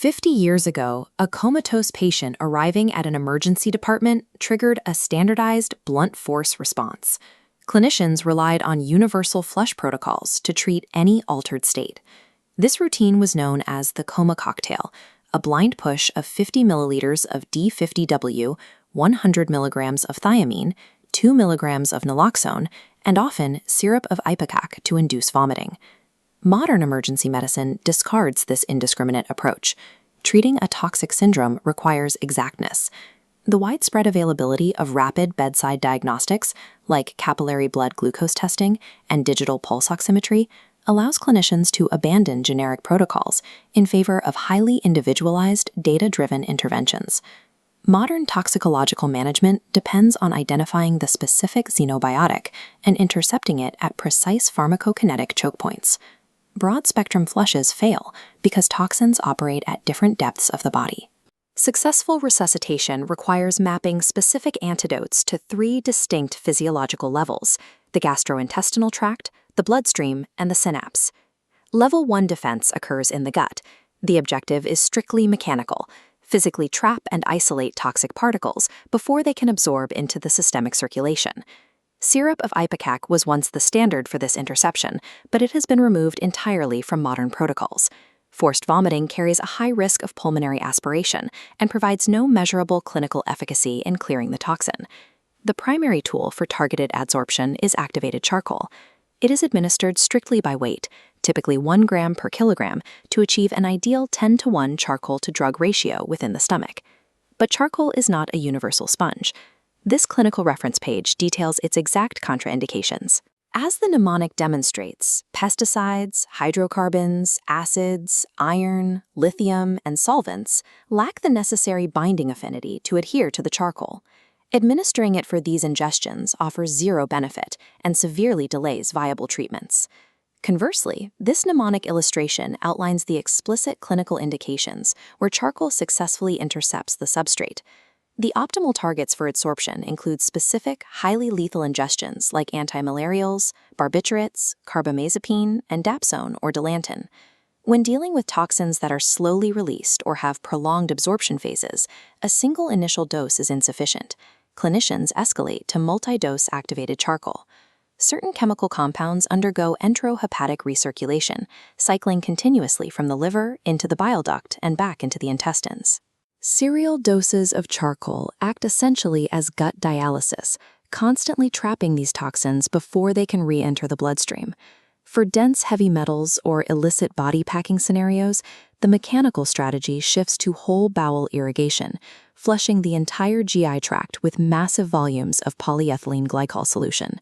50 years ago, a comatose patient arriving at an emergency department triggered a standardized blunt force response. Clinicians relied on universal flush protocols to treat any altered state. This routine was known as the coma cocktail, a blind push of 50 milliliters of D50W, 100 milligrams of thiamine, 2 milligrams of naloxone, and often syrup of ipecac to induce vomiting. Modern emergency medicine discards this indiscriminate approach. Treating a toxic syndrome requires exactness. The widespread availability of rapid bedside diagnostics, like capillary blood glucose testing and digital pulse oximetry, allows clinicians to abandon generic protocols in favor of highly individualized, data-driven interventions. Modern toxicological management depends on identifying the specific xenobiotic and intercepting it at precise pharmacokinetic choke points. Broad-spectrum flushes fail because toxins operate at different depths of the body. Successful resuscitation requires mapping specific antidotes to 3 distinct physiological levels: the gastrointestinal tract, the bloodstream, and the synapse. Level 1 defense occurs in the gut. The objective is strictly mechanical: physically trap and isolate toxic particles before they can absorb into the systemic circulation. Syrup of ipecac was once the standard for this interception, but it has been removed entirely from modern protocols. Forced vomiting carries a high risk of pulmonary aspiration and provides no measurable clinical efficacy in clearing the toxin. The primary tool for targeted adsorption is activated charcoal. It is administered strictly by weight, typically 1 gram per kilogram, to achieve an ideal 10-to-1 charcoal-to-drug ratio within the stomach. But charcoal is not a universal sponge. This clinical reference page details its exact contraindications. As the mnemonic demonstrates, pesticides, hydrocarbons, acids, iron, lithium, and solvents lack the necessary binding affinity to adhere to the charcoal. Administering it for these ingestions offers zero benefit and severely delays viable treatments. Conversely, this mnemonic illustration outlines the explicit clinical indications where charcoal successfully intercepts the substrate. The optimal targets for adsorption include specific, highly lethal ingestions like antimalarials, barbiturates, carbamazepine, and dapsone or dilantin. When dealing with toxins that are slowly released or have prolonged absorption phases, a single initial dose is insufficient. Clinicians escalate to multi-dose activated charcoal. Certain chemical compounds undergo enterohepatic recirculation, cycling continuously from the liver into the bile duct and back into the intestines. Serial doses of charcoal act essentially as gut dialysis, constantly trapping these toxins before they can re-enter the bloodstream. For dense heavy metals or illicit body packing scenarios, the mechanical strategy shifts to whole bowel irrigation, flushing the entire GI tract with massive volumes of polyethylene glycol solution.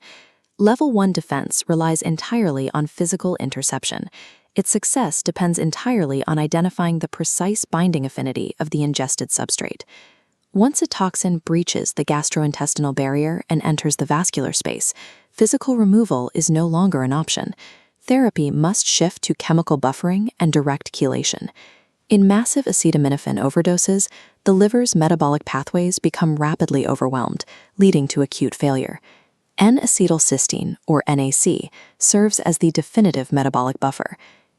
Level 1 defense relies entirely on physical interception. Its success depends entirely on identifying the precise binding affinity of the ingested substrate. Once a toxin breaches the gastrointestinal barrier and enters the vascular space, physical removal is no longer an option. Therapy must shift to chemical buffering and direct chelation. In massive acetaminophen overdoses, the liver's metabolic pathways become rapidly overwhelmed, leading to acute failure. N-acetylcysteine, or NAC, serves as the definitive metabolic buffer.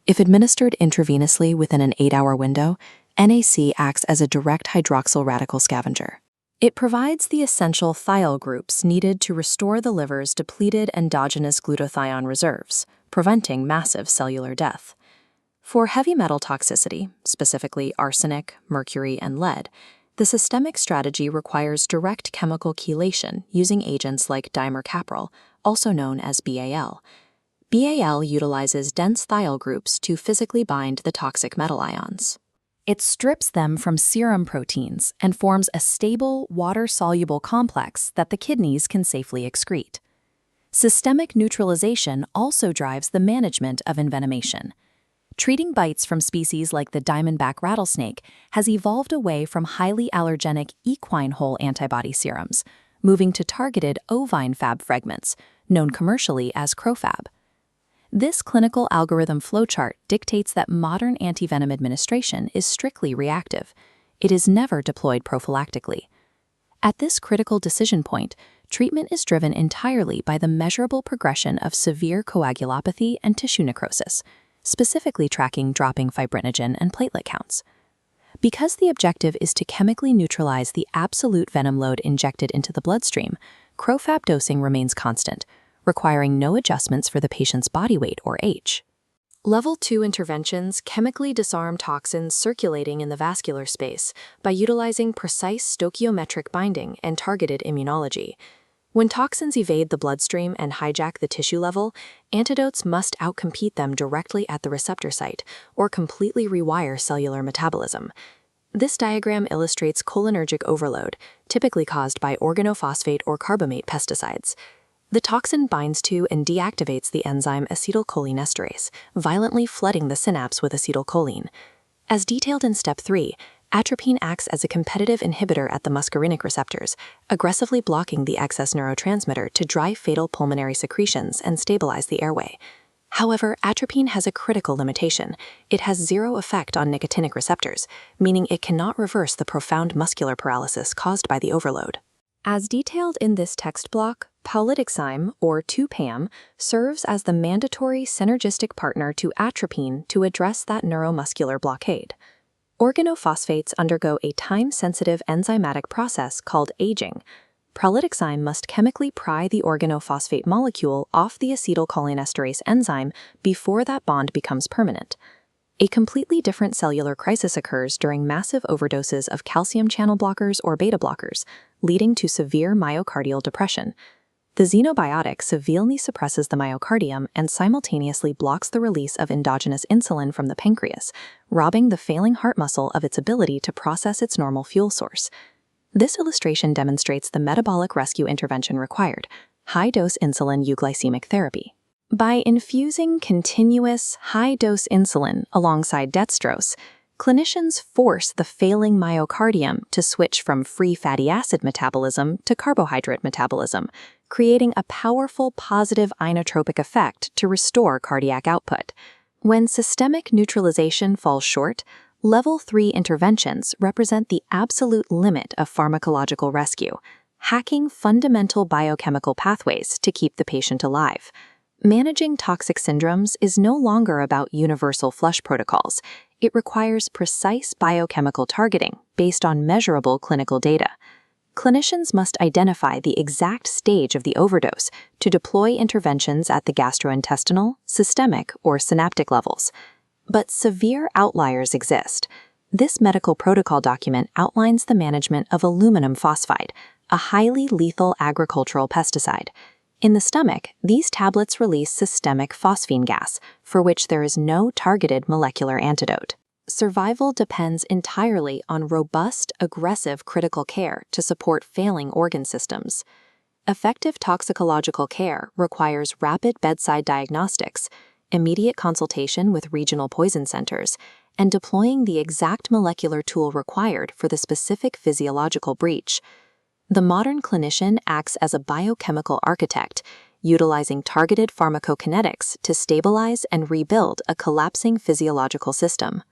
If administered intravenously within an 8-hour window, NAC acts as a direct hydroxyl radical scavenger. It provides the essential thiol groups needed to restore the liver's depleted endogenous glutathione reserves, preventing massive cellular death. For heavy metal toxicity, specifically arsenic, mercury, and lead, the systemic strategy requires direct chemical chelation using agents like dimercaprol, also known as BAL. BAL utilizes dense thiol groups to physically bind the toxic metal ions. It strips them from serum proteins and forms a stable, water-soluble complex that the kidneys can safely excrete. Systemic neutralization also drives the management of envenomation. Treating bites from species like the diamondback rattlesnake has evolved away from highly allergenic equine whole antibody serums, moving to targeted ovine Fab fragments, known commercially as CroFab. This clinical algorithm flowchart dictates that modern antivenom administration is strictly reactive. It is never deployed prophylactically. At this critical decision point, treatment is driven entirely by the measurable progression of severe coagulopathy and tissue necrosis, specifically tracking dropping fibrinogen and platelet counts. Because the objective is to chemically neutralize the absolute venom load injected into the bloodstream, CroFab dosing remains constant, requiring no adjustments for the patient's body weight or age. Level 2 interventions chemically disarm toxins circulating in the vascular space by utilizing precise stoichiometric binding and targeted immunology. When toxins evade the bloodstream and hijack the tissue level, antidotes must outcompete them directly at the receptor site or completely rewire cellular metabolism. This diagram illustrates cholinergic overload, typically caused by organophosphate or carbamate pesticides. The toxin binds to and deactivates the enzyme acetylcholinesterase, violently flooding the synapse with acetylcholine. As detailed in Step 3, atropine acts as a competitive inhibitor at the muscarinic receptors, aggressively blocking the excess neurotransmitter to drive fatal pulmonary secretions and stabilize the airway. However, atropine has a critical limitation. It has zero effect on nicotinic receptors, meaning it cannot reverse the profound muscular paralysis caused by the overload. As detailed in this text block, Paulidixime, or 2-PAM, serves as the mandatory synergistic partner to atropine to address that neuromuscular blockade. Organophosphates undergo a time-sensitive enzymatic process called aging. Pralidixime must chemically pry the organophosphate molecule off the acetylcholinesterase enzyme before that bond becomes permanent. A completely different cellular crisis occurs during massive overdoses of calcium channel blockers or beta blockers, leading to severe myocardial depression. The xenobiotic severely suppresses the myocardium and simultaneously blocks the release of endogenous insulin from the pancreas, robbing the failing heart muscle of its ability to process its normal fuel source. This illustration demonstrates the metabolic rescue intervention required: high-dose insulin euglycemic therapy. By infusing continuous, high-dose insulin alongside dextrose, clinicians force the failing myocardium to switch from free fatty acid metabolism to carbohydrate metabolism, creating a powerful positive inotropic effect to restore cardiac output. When systemic neutralization falls short, Level 3 interventions represent the absolute limit of pharmacological rescue, hacking fundamental biochemical pathways to keep the patient alive. Managing toxic syndromes is no longer about universal flush protocols. It requires precise biochemical targeting based on measurable clinical data. Clinicians must identify the exact stage of the overdose to deploy interventions at the gastrointestinal, systemic, or synaptic levels. But severe outliers exist. This medical protocol document outlines the management of aluminum phosphide, a highly lethal agricultural pesticide. In the stomach, these tablets release systemic phosphine gas, for which there is no targeted molecular antidote. Survival depends entirely on robust, aggressive critical care to support failing organ systems. Effective toxicological care requires rapid bedside diagnostics, immediate consultation with regional poison centers, and deploying the exact molecular tool required for the specific physiological breach. The modern clinician acts as a biochemical architect, utilizing targeted pharmacokinetics to stabilize and rebuild a collapsing physiological system.